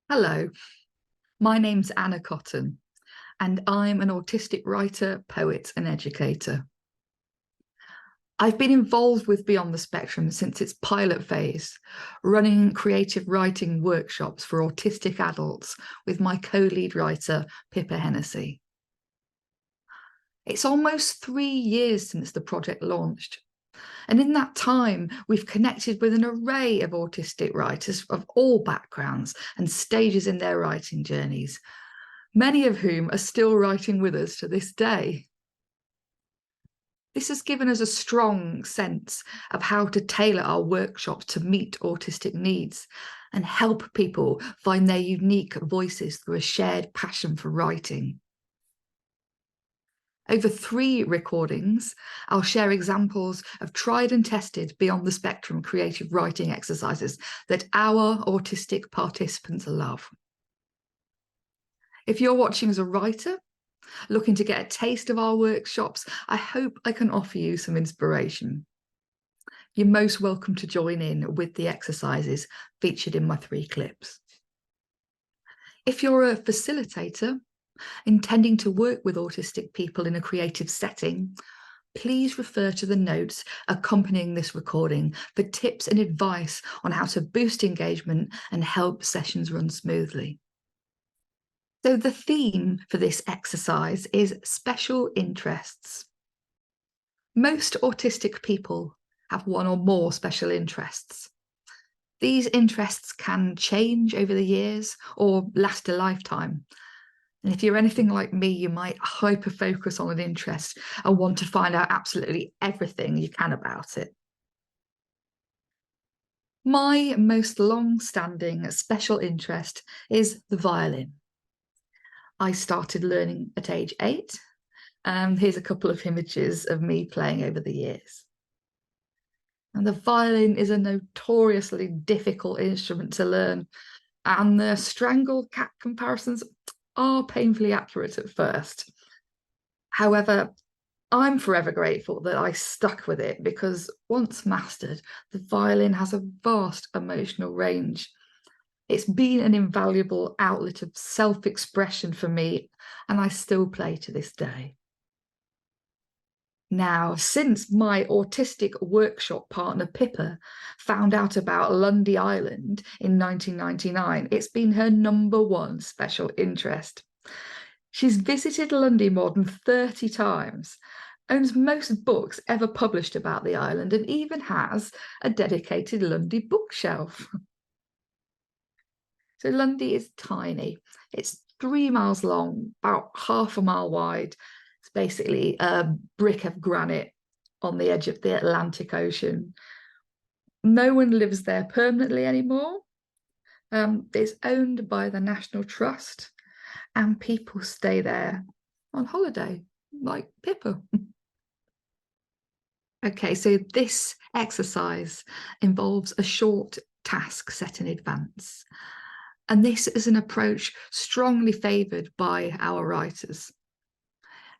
Hello, my name's Anna Cotton, and I'm an autistic writer, poet, and educator. I've been involved with Beyond the Spectrum since its pilot phase, running creative writing workshops for autistic adults with my co-lead writer, Pippa Hennessy. It's almost 3 years since the project launched. And in that time, we've connected with an array of autistic writers of all backgrounds and stages in their writing journeys, many of whom are still writing with us to this day. This has given us a strong sense of how to tailor our workshops to meet autistic needs and help people find their unique voices through a shared passion for writing. Over 3 recordings, I'll share examples of tried and tested Beyond the Spectrum creative writing exercises that our autistic participants love. If you're watching as a writer, looking to get a taste of our workshops, I hope I can offer you some inspiration. You're most welcome to join in with the exercises featured in my 3 clips. If you're a facilitator intending to work with autistic people in a creative setting, please refer to the notes accompanying this recording for tips and advice on how to boost engagement and help sessions run smoothly. So the theme for this exercise is special interests. Most autistic people have one or more special interests. These interests can change over the years or last a lifetime. And if you're anything like me, you might hyper-focus on an interest and want to find out absolutely everything you can about it. My most long-standing special interest is the violin. I started learning at age 8, and here's a couple of images of me playing over the years. And the violin is a notoriously difficult instrument to learn, and the strangled cat comparisons are painfully accurate at first. However, I'm forever grateful that I stuck with it, because once mastered, the violin has a vast emotional range. It's been an invaluable outlet of self-expression for me, and I still play to this day. Now, since my autistic workshop partner Pippa found out about Lundy Island in 1999, it's been her #1 special interest. She's visited Lundy more than 30 times, owns most books ever published about the island, and even has a dedicated Lundy bookshelf. So Lundy is tiny. It's 3 miles long, about half a mile wide. It's basically a brick of granite on the edge of the Atlantic Ocean. No one lives there permanently anymore. It's owned by the National Trust, and people stay there on holiday, like Pippa. Okay, so this exercise involves a short task set in advance. And this is an approach strongly favoured by our writers.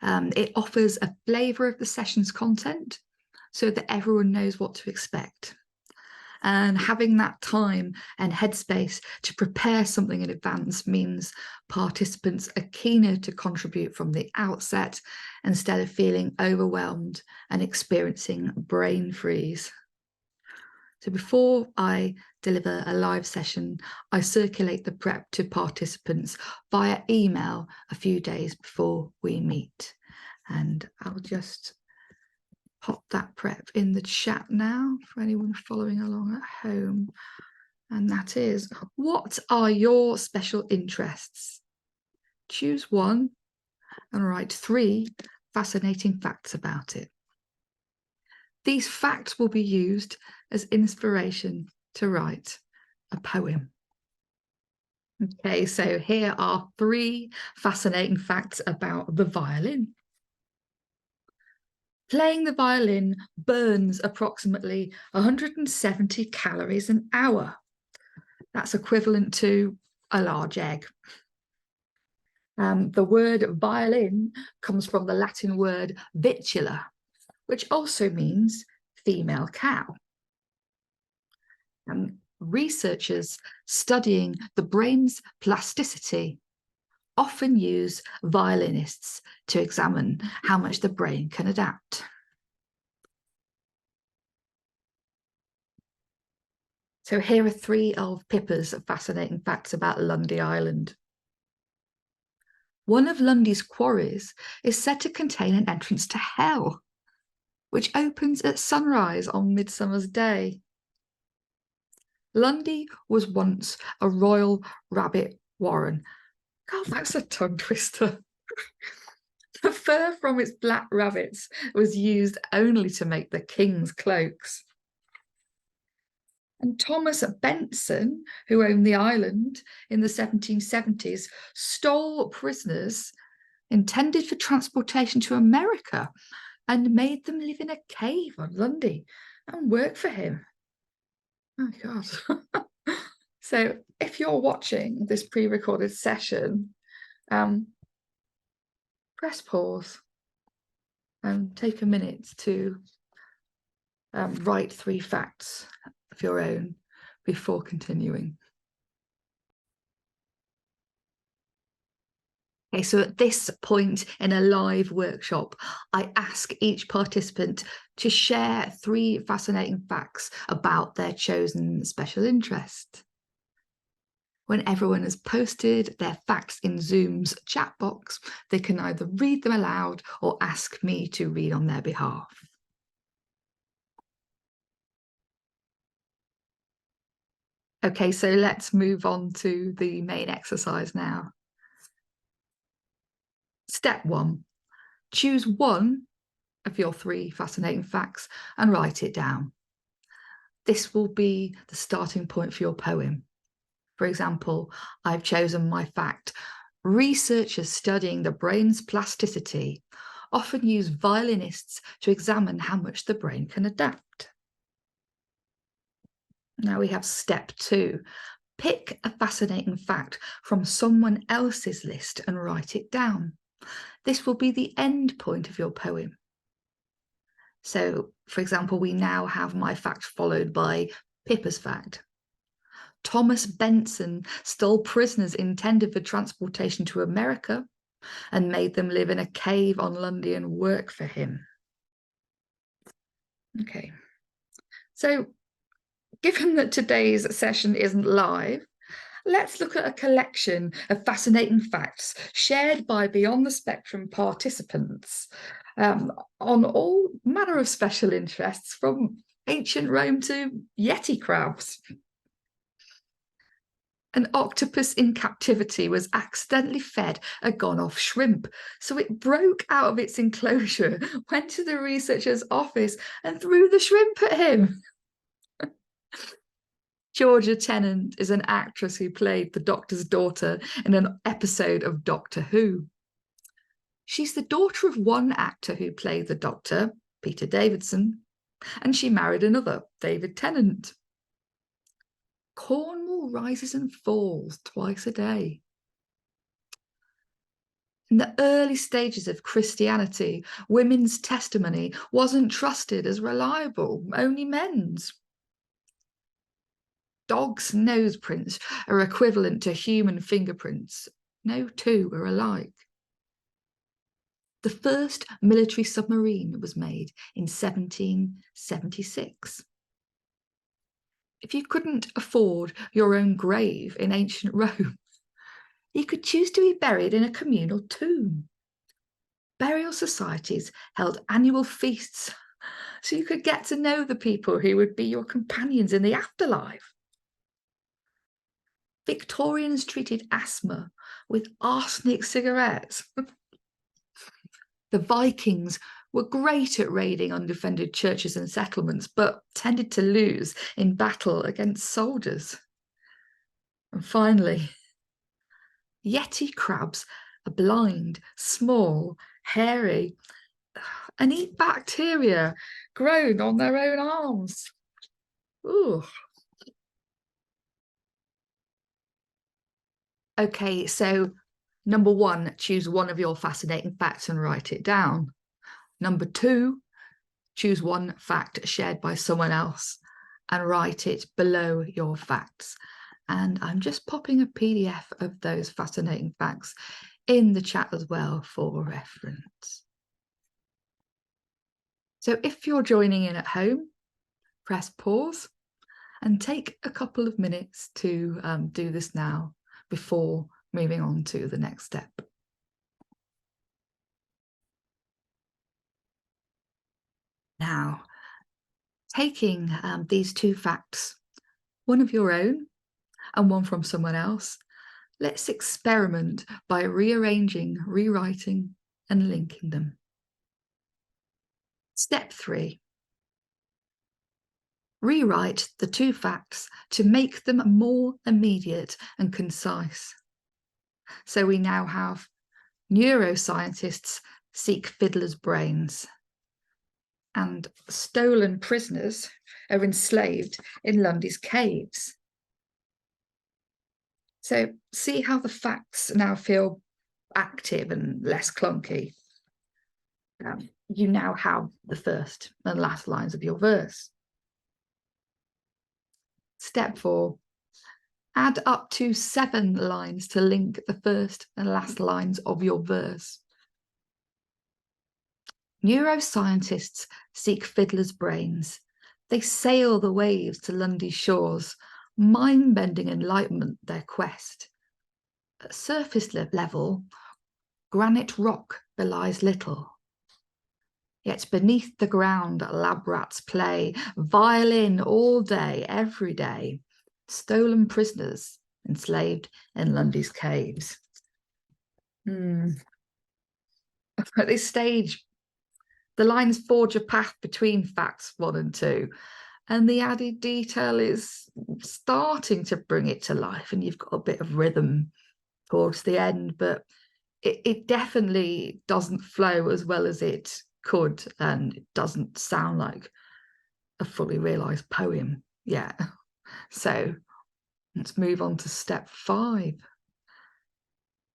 It offers a flavour of the session's content so that everyone knows what to expect. And having that time and headspace to prepare something in advance means participants are keener to contribute from the outset instead of feeling overwhelmed and experiencing brain freeze. So before I deliver a live session, I circulate the prep to participants via email a few days before we meet. And I'll just pop that prep in the chat now for anyone following along at home. And that is, what are your special interests? Choose one and write 3 fascinating facts about it. These facts will be used as inspiration to write a poem. Okay, so here are 3 fascinating facts about the violin. Playing the violin burns approximately 170 calories an hour. That's equivalent to a large egg. The word violin comes from the Latin word vitula, which also means female cow. Researchers studying the brain's plasticity often use violinists to examine how much the brain can adapt. So here are 3 of Pippa's fascinating facts about Lundy Island. One of Lundy's quarries is said to contain an entrance to hell, which opens at sunrise on Midsummer's Day. Lundy was once a royal rabbit warren. God, that's a tongue twister. The fur from its black rabbits was used only to make the king's cloaks. And Thomas Benson, who owned the island in the 1770s, stole prisoners intended for transportation to America and made them live in a cave on Lundy and work for him. Oh, God. So if you're watching this pre-recorded session, press pause and take a minute to write 3 facts of your own before continuing. Okay, so at this point in a live workshop, I ask each participant to share 3 fascinating facts about their chosen special interest. When everyone has posted their facts in Zoom's chat box, they can either read them aloud or ask me to read on their behalf. Okay, so let's move on to the main exercise now. Step 1, choose one of your 3 fascinating facts and write it down. This will be the starting point for your poem. For example, I've chosen my fact, researchers studying the brain's plasticity often use violinists to examine how much the brain can adapt. Now we have step 2. Pick a fascinating fact from someone else's list and write it down. This will be the end point of your poem. So, for example, we now have my fact followed by Pippa's fact. Thomas Benson stole prisoners intended for transportation to America and made them live in a cave on Lundy and work for him. Okay, so given that today's session isn't live, let's look at a collection of fascinating facts shared by Beyond the Spectrum participants on all manner of special interests, from ancient Rome to Yeti crabs. An octopus in captivity was accidentally fed a gone-off shrimp, so it broke out of its enclosure, went to the researcher's office and threw the shrimp at him. Georgia Tennant is an actress who played the Doctor's daughter in an episode of Doctor Who. She's the daughter of one actor who played the Doctor, Peter Davidson, and she married another, David Tennant. Cornwall rises and falls twice a day. In the early stages of Christianity, women's testimony wasn't trusted as reliable, only men's. Dogs' nose prints are equivalent to human fingerprints. No 2 are alike. The first military submarine was made in 1776. If you couldn't afford your own grave in ancient Rome, you could choose to be buried in a communal tomb. Burial societies held annual feasts so you could get to know the people who would be your companions in the afterlife. Victorians treated asthma with arsenic cigarettes. The Vikings were great at raiding undefended churches and settlements, but tended to lose in battle against soldiers. And finally, Yeti crabs are blind, small, hairy, and eat bacteria grown on their own arms. Ooh. Okay, so number 1, choose one of your fascinating facts and write it down. Number 2, choose one fact shared by someone else and write it below your facts. And I'm just popping a PDF of those fascinating facts in the chat as well for reference. So if you're joining in at home, press pause and take a couple of minutes to do this now before moving on to the next step. Now, taking these two facts, one of your own and one from someone else, let's experiment by rearranging, rewriting, and linking them. Step 3. Rewrite the two facts to make them more immediate and concise. So we now have neuroscientists seek fiddlers' brains, and stolen prisoners are enslaved in Lundy's caves. So see how the facts now feel active and less clunky. You now have the first and last lines of your verse. Step 4. Add up to 7 lines to link the first and last lines of your verse. Neuroscientists seek fiddlers' brains. They sail the waves to Lundy's shores, mind-bending enlightenment their quest. At surface level, granite rock belies little. Yet beneath the ground lab rats play, violin all day, every day, stolen prisoners enslaved in Lundy's caves. At this stage, the lines forge a path between facts 1 and 2, and the added detail is starting to bring it to life, and you've got a bit of rhythm towards the end, but it definitely doesn't flow as well as it could, and it doesn't sound like a fully realised poem yet. So let's move on to step 5.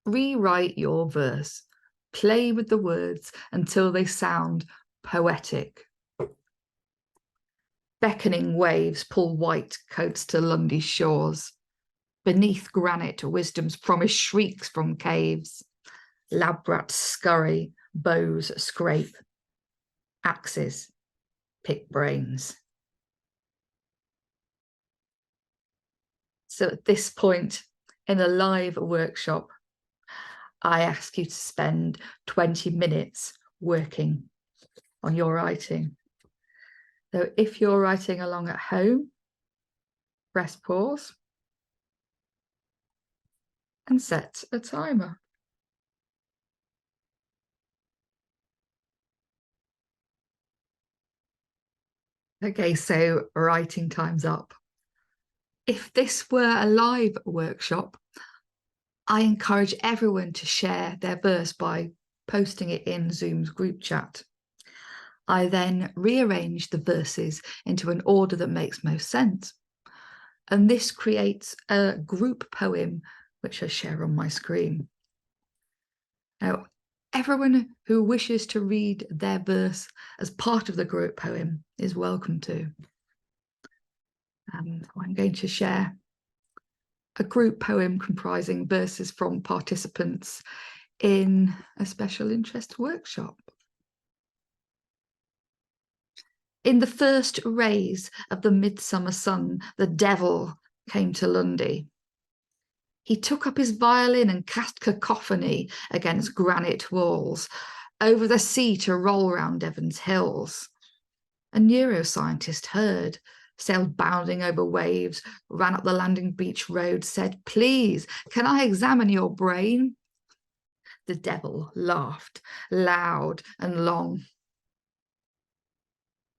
Rewrite your verse. Play with the words until they sound poetic. Beckoning waves pull white coats to Lundy's shores. Beneath granite, wisdom's promise shrieks from caves. Lab rats scurry, bows scrape, axes pick brains. So at this point in a live workshop, I ask you to spend 20 minutes working on your writing. So if you're writing along at home, press pause and set a timer. Okay, so writing time's up. If this were a live workshop, I encourage everyone to share their verse by posting it in Zoom's group chat. I then rearrange the verses into an order that makes most sense. And this creates a group poem, which I share on my screen. Now, everyone who wishes to read their verse as part of the group poem is welcome to. I'm going to share a group poem comprising verses from participants in a special interest workshop. In the first rays of the midsummer sun, the devil came to Lundy. He took up his violin and cast cacophony against granite walls, over the sea to roll round Devon's hills. A neuroscientist heard, sailed bounding over waves, ran up the landing beach road, said, "Please, can I examine your brain?" The devil laughed, loud and long.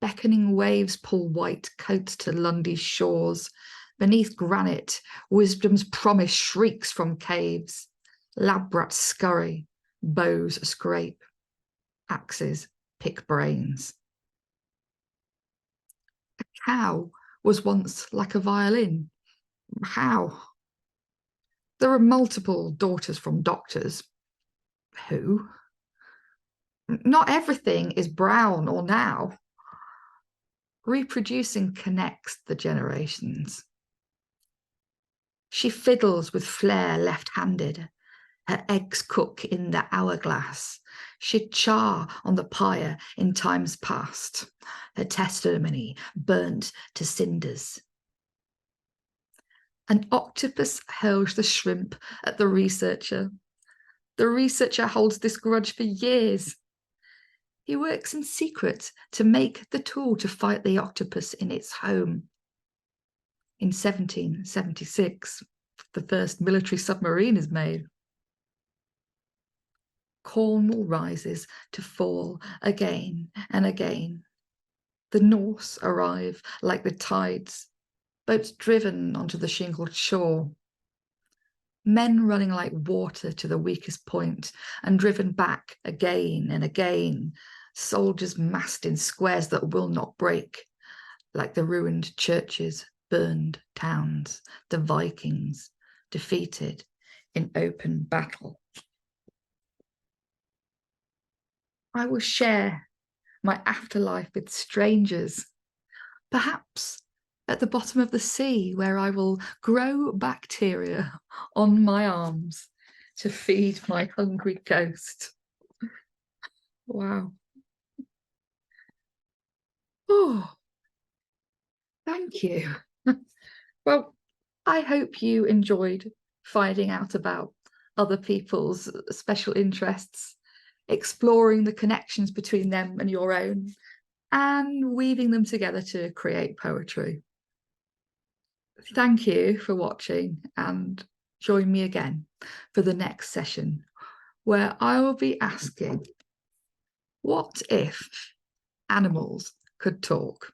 Beckoning waves pull white coats to Lundy's shores. Beneath granite, wisdom's promise shrieks from caves. Lab rats scurry, bows scrape, axes pick brains. A cow was once like a violin. How? There are multiple daughters from doctors. Who? Not everything is brown or now. Reproducing connects the generations. She fiddles with flair left-handed. Her eggs cook in the hourglass. She'd char on the pyre in times past. Her testimony burnt to cinders. An octopus hurls the shrimp at the researcher. The researcher holds this grudge for years. He works in secret to make the tool to fight the octopus in its home. In 1776, the first military submarine is made. Cornwall rises to fall again and again. The Norse arrive like the tides, boats driven onto the shingled shore. Men running like water to the weakest point and driven back again and again. Soldiers massed in squares that will not break, like the ruined churches, burned towns, the Vikings defeated in open battle. I will share my afterlife with strangers, perhaps at the bottom of the sea, where I will grow bacteria on my arms to feed my hungry ghost. Wow. Oh, thank you. Well, I hope you enjoyed finding out about other people's special interests, exploring the connections between them and your own, and weaving them together to create poetry. Thank you for watching, and join me again for the next session, where I will be asking, what if animals could talk?